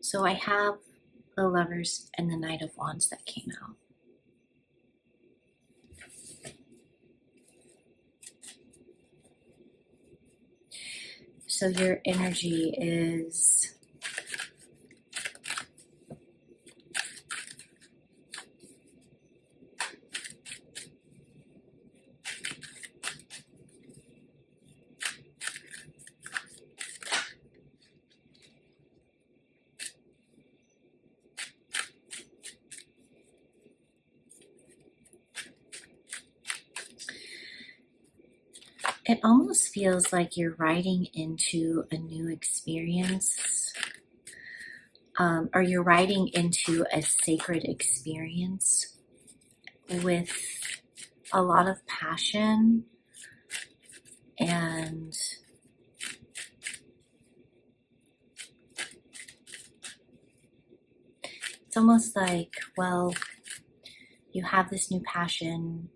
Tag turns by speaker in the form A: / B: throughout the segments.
A: So I have the Lovers and the Knight of Wands that came out. So your energy is it almost feels like you're riding into a new experience, or you're riding into a sacred experience with a lot of passion, and it's almost like, well, you have this new passion,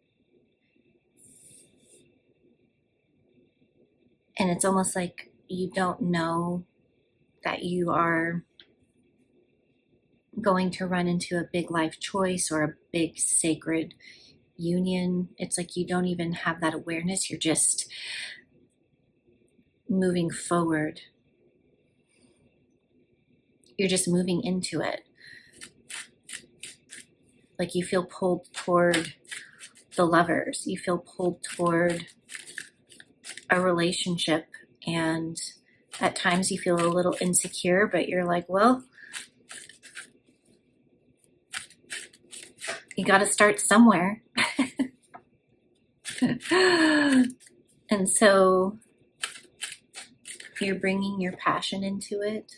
A: and it's almost like you don't know that you are going to run into a big life choice or a big sacred union. It's like you don't even have that awareness. You're just moving forward. You're just moving into it. Like you feel pulled toward the Lovers. You feel pulled toward a relationship, and at times you feel a little insecure, but you're like, well, you got to start somewhere. And so you're bringing your passion into it.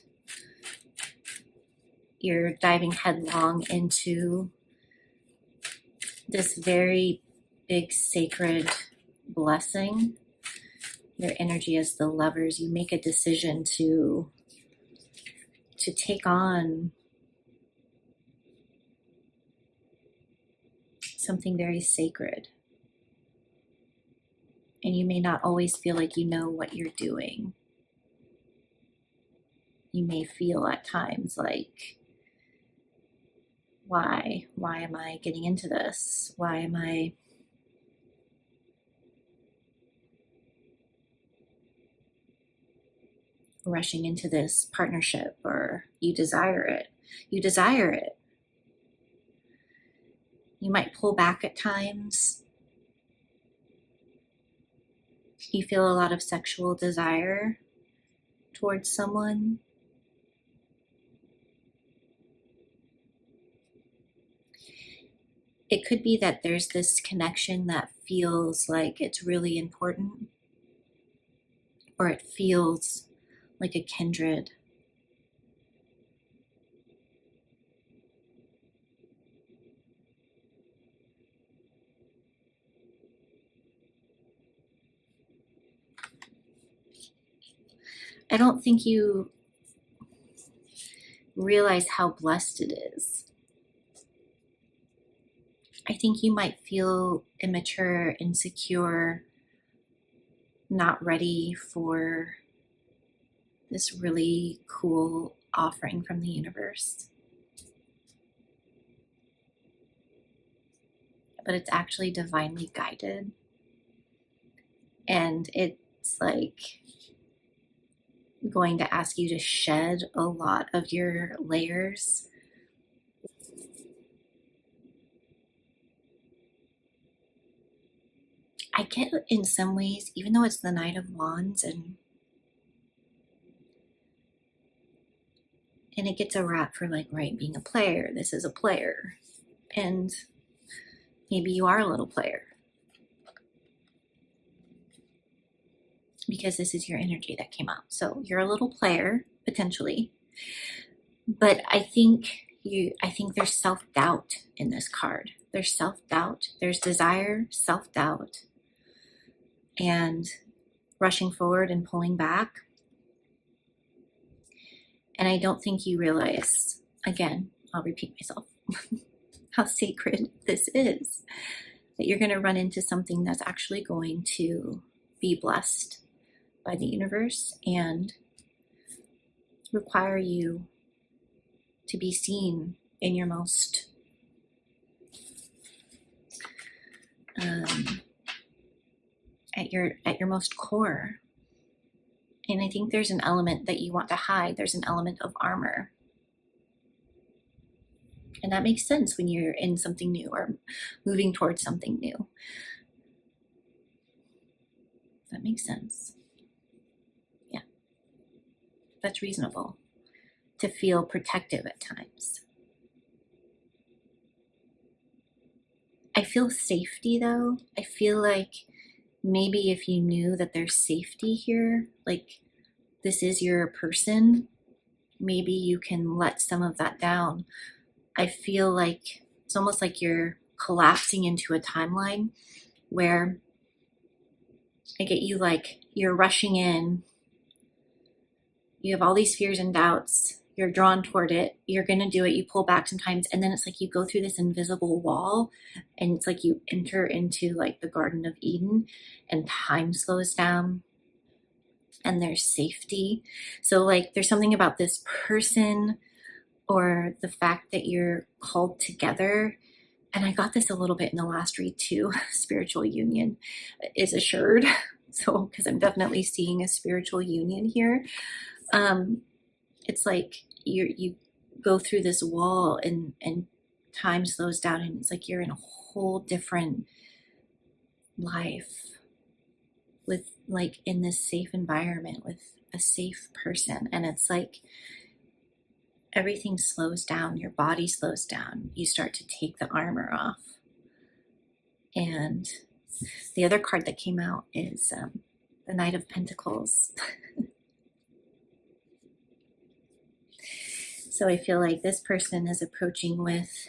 A: You're diving headlong into this very big sacred blessing. Your energy as the Lovers, you make a decision to take on something very sacred. And you may not always feel like you know what you're doing. You may feel at times like, why am I getting into this? Why am I rushing into this partnership? Or you desire it. You desire it. You might pull back at times. You feel a lot of sexual desire towards someone. It could be that there's this connection that feels like it's really important, or it feels like a kindred. I don't think you realize how blessed it is. I think you might feel immature, insecure, not ready for this really cool offering from the universe. But it's actually divinely guided. And it's like going to ask you to shed a lot of your layers. I get in some ways, even though it's the Knight of Wands and it gets a rap for like, right, being a player. This is a player. And maybe you are a little player. Because this is your energy that came out. So you're a little player, potentially. But I think there's self-doubt in this card. There's self-doubt. There's desire, self-doubt, and rushing forward and pulling back. And I don't think you realize, again, I'll repeat myself, how sacred this is. That you're going to run into something that's actually going to be blessed by the universe and require you to be seen in your most at your most core. And I think there's an element that you want to hide. There's an element of armor. And that makes sense when you're in something new or moving towards something new. That makes sense. Yeah. That's reasonable to feel protective at times. I feel safety though. I feel like maybe if you knew that there's safety here, like this is your person, maybe you can let some of that down. I feel like it's almost like you're collapsing into a timeline where I get you, like you're rushing in, you have all these fears and doubts, you're drawn toward it, you're going to do it, you pull back sometimes, and then it's like you go through this invisible wall and it's like you enter into like the Garden of Eden and time slows down and there's safety. So like there's something about this person or the fact that you're called together. And I got this a little bit in the last read too. Spiritual union is assured. So, because I'm definitely seeing a spiritual union here. It's like you go through this wall and time slows down and it's like you're in a whole different life with like in this safe environment with a safe person. And it's like everything slows down, your body slows down, you start to take the armor off. And the other card that came out is the Knight of Pentacles. So I feel like this person is approaching with,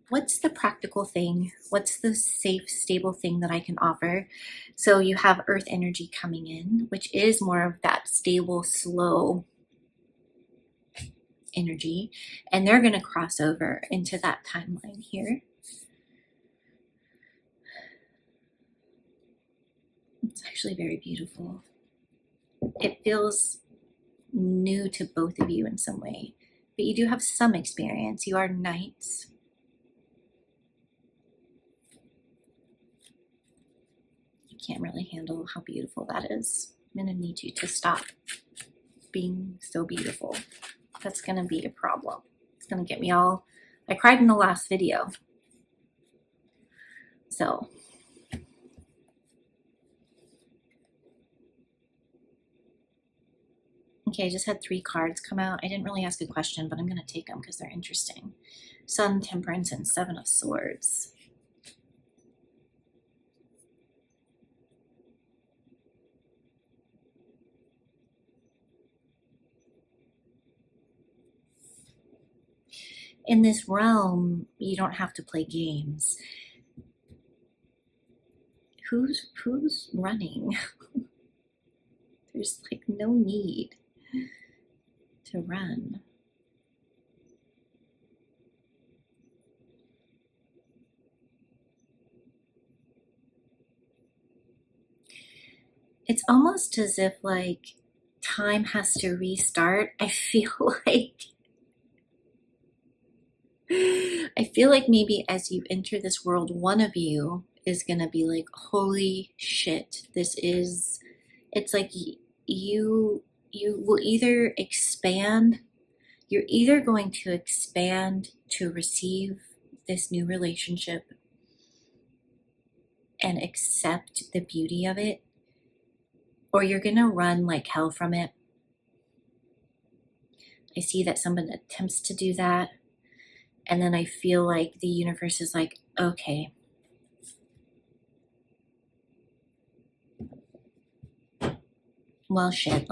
A: what's the practical thing? What's the safe, stable thing that I can offer? So you have earth energy coming in, which is more of that stable, slow energy. And they're going to cross over into that timeline here. It's actually very beautiful. It feels new to both of you in some way, but you do have some experience. You are knights. You can't really handle how beautiful that is. I'm going to need you to stop being so beautiful. That's going to be a problem. It's going to get me all... I cried in the last video. So... Okay, I just had 3 cards come out. I didn't really ask a question, but I'm going to take them because they're interesting. Sun, Temperance, and 7 of Swords. In this realm, you don't have to play games. Who's running? There's like no need to run. It's almost as if like time has to restart. I feel like maybe as you enter this world, one of you is gonna be like, holy shit, it's like you will either expand, you're either going to expand to receive this new relationship and accept the beauty of it, or you're gonna run like hell from it. I see that someone attempts to do that, and then I feel like the universe is like, okay, well, shit,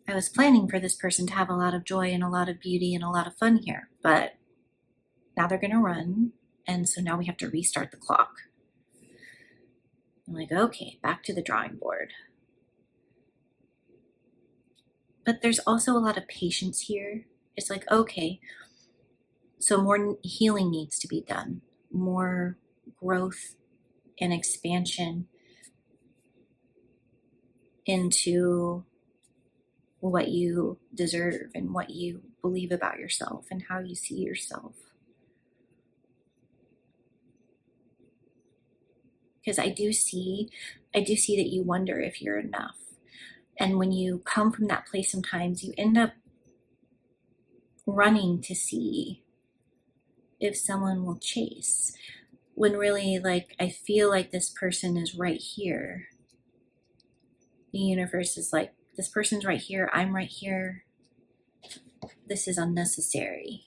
A: I was planning for this person to have a lot of joy and a lot of beauty and a lot of fun here, but now they're gonna run, and so now we have to restart the clock. I'm like, okay, back to the drawing board. But there's also a lot of patience here. It's like, okay, so more healing needs to be done, more growth and expansion into what you deserve and what you believe about yourself and how you see yourself. Because I do see that you wonder if you're enough. And when you come from that place, sometimes you end up running to see if someone will chase. When really, like, I feel like this person is right here. The universe is like, this person's right here, I'm right here. This is unnecessary.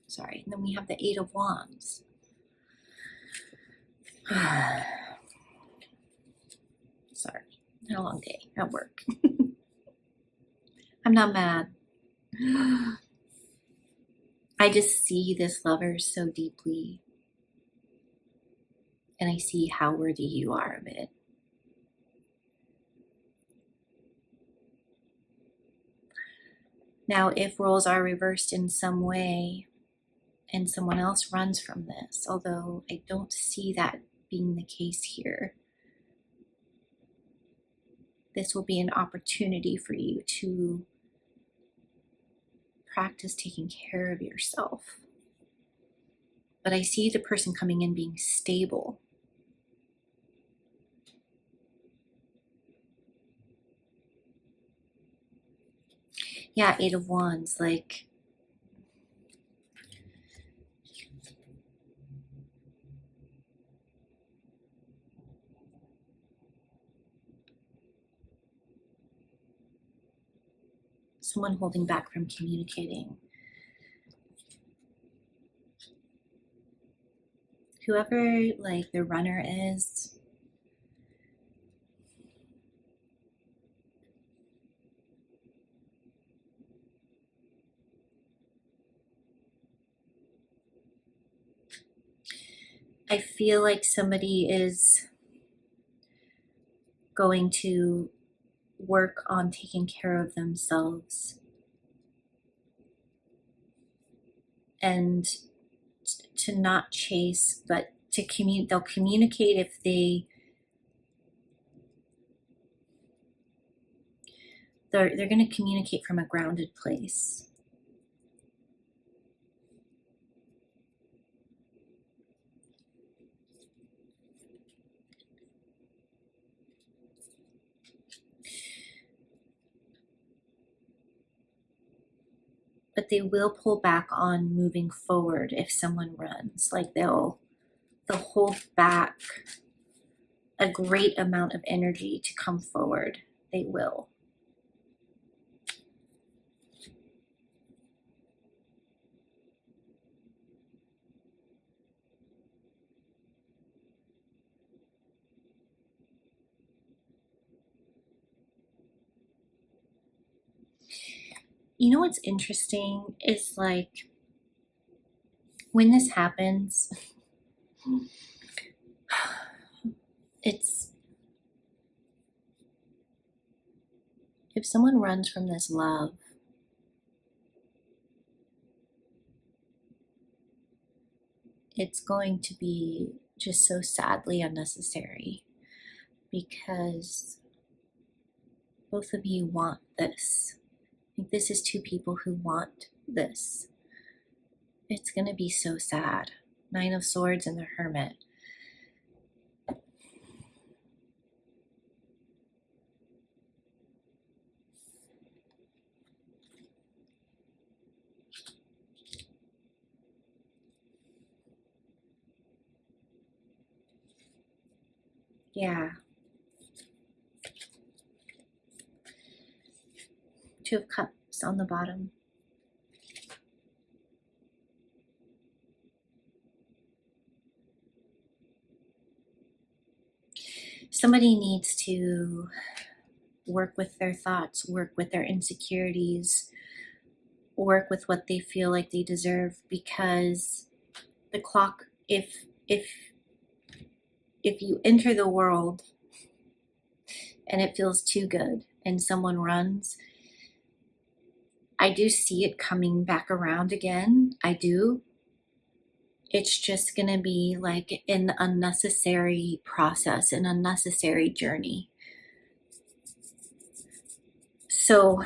A: Sorry. And then we have the Eight of Wands. Sorry. Had a long day at work. I'm not mad. I just see this lover so deeply. And I see how worthy you are of it. Now, if roles are reversed in some way and someone else runs from this, although I don't see that being the case here, this will be an opportunity for you to practice taking care of yourself. But I see the person coming in being stable. Yeah, Eight of Wands, like, someone holding back from communicating. Whoever, like, the runner is, I feel like somebody is going to work on taking care of themselves and to not chase, but to they'll communicate if they're going to communicate from a grounded place. But they will pull back on moving forward if someone runs. Like, they'll hold back a great amount of energy to come forward. They will. You know what's interesting is, like, when this happens, it's, if someone runs from this love, it's going to be just so sadly unnecessary, because both of you want this. Like, this is two people who want this. It's going to be so sad. Nine of Swords and the Hermit. Yeah. Two of Cups on the bottom. Somebody needs to work with their thoughts, work with their insecurities, work with what they feel like they deserve, because the clock, if you enter the world and it feels too good and someone runs, I do see it coming back around again. I do. it's just going to be like an unnecessary process, an unnecessary journey. So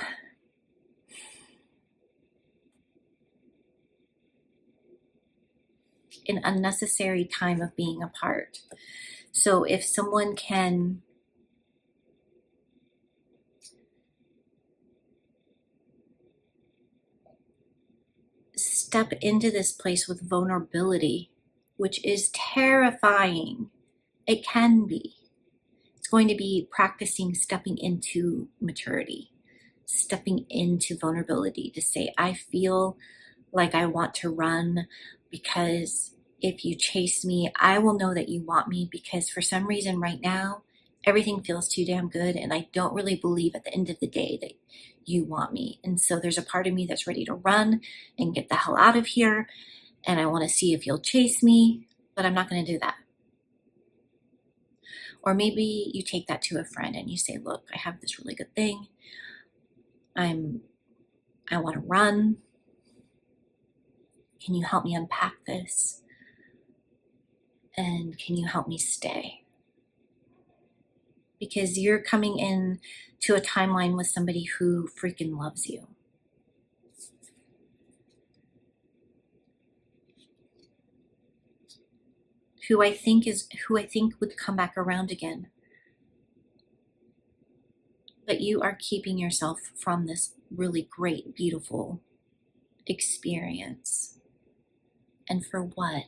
A: an unnecessary time of being apart. So if someone can step into this place with vulnerability, which is terrifying, it can be. It's going to be practicing stepping into maturity, stepping into vulnerability to say, I feel like I want to run, because if you chase me, I will know that you want me, because for some reason right now, everything feels too damn good. And I don't really believe at the end of the day that you want me. And so there's a part of me that's ready to run and get the hell out of here. And I want to see if you'll chase me, but I'm not going to do that. Or maybe you take that to a friend and you say, look, I have this really good thing. I want to run. Can you help me unpack this? And can you help me stay? Because you're coming in to a timeline with somebody who freaking loves you. Who I think would come back around again. But you are keeping yourself from this really great, beautiful experience. And for what?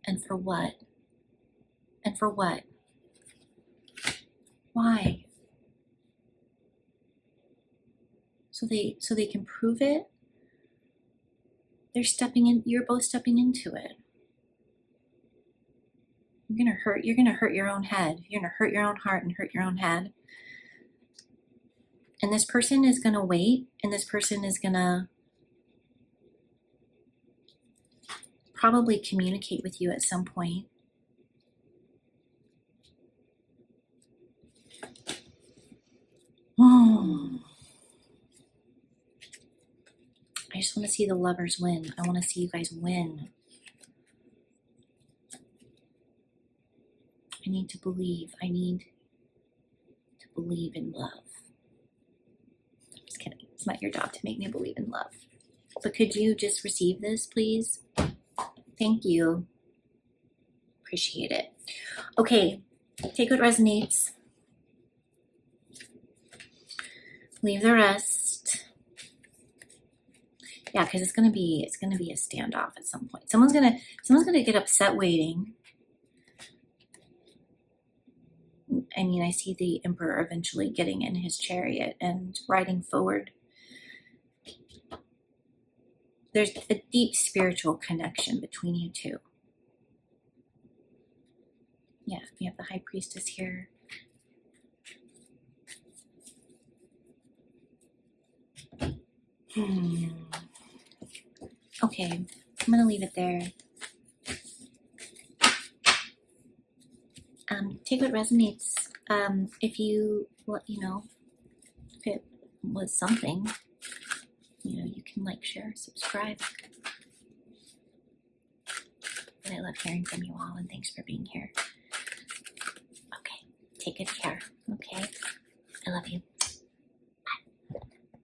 A: And for what? And for what? Why? So they can prove it? You're both stepping into it. You're gonna hurt your own head. You're gonna hurt your own heart and hurt your own head. And this person is gonna wait, and this person is gonna probably communicate with you at some point. I just want to see the lovers win. I want to see you guys win. I need to believe. I need to believe in love. I'm just kidding. It's not your job to make me believe in love. But could you just receive this, please? Thank you. Appreciate it. Okay, take what resonates. Leave the rest. Yeah, because it's gonna be a standoff at some point. Someone's gonna get upset waiting. I mean, I see the Emperor eventually getting in his chariot and riding forward. There's a deep spiritual connection between you two. Yeah, we have the High Priestess here. Okay, I'm gonna leave it there. Take what resonates. If you, if it was something, you can like, share, subscribe. But I love hearing from you all, and thanks for being here. Okay, take good care. Okay, I love you.